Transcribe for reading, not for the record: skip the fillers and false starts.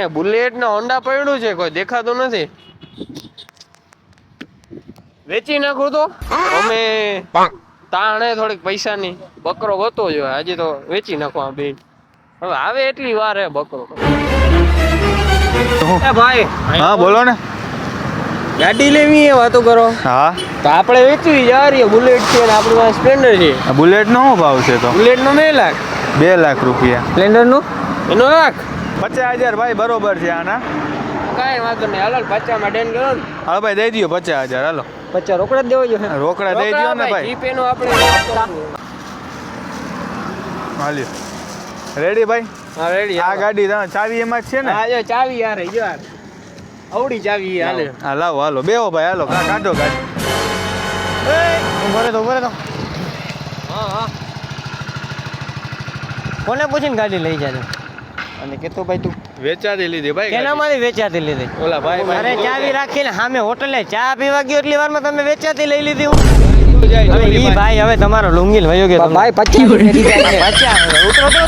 અહીંયા બુલેટ ને હોન્ડા પડ્યું છે, કોઈ દેખાતું નથી. વેચી નાખું તો અમે તાણે થોડીક પૈસાની બકરો ગોતો જોઈએ. હજી તો વેચી નાખવા બેન. હવે આવે એટલી વાર હે બકરો. એ ભાઈ હા બોલો ને. ગાડી લેવી એ વાતો કરો. હા તો આપણે વેચવી જા રહી બુલેટ છે ને આપણી પાસે સ્પ્લેન્ડર છે. બુલેટ નો શું ભાવ છે? તો બુલેટ નો 2 લાખ. 2 લાખ રૂપિયા. સ્પ્લેન્ડર નું એનો લાખ 50,000 ભાઈ બરોબર છે આના. કાંઈ વાંધો નહીં. હાલો 50 માં ડન કરો ને. હાલો ભાઈ દઈ દો 50,000. હાલો 50 રોકડા જ દેવો જોઈએ. રોકડા દઈ દો ને ભાઈ. જીપે નો આપણે હાલ્યો રેડી ભાઈ. હા રેડી. આ ગાડી ચાવી એમાં જ છે ને? હા જો ચાવી યાર યાર આવડી ચાવી હાલે. હા લાવો હાલો બેહો ભાઈ. હાલો કાઢો ગાડી. ઉભો તો હા હા કોને પૂછીને ગાડી લઈ જાજો? અને કેતો ભાઈ તું વેચાતી લીધી ભાઈ. કેનામાંથી વેચાતી લીધી? ઓલા ભાઈ અરે ચાવી રાખીને સામે હોટલે ચા પીવા ગયો એટલી વારમાં તમે વેચાતી લઈ લીધી હું? જાય હવે ઈ ભાઈ હવે તમારો લુંગીલ વયો ગયો. ભાઈ 50 50 ઉતરો તો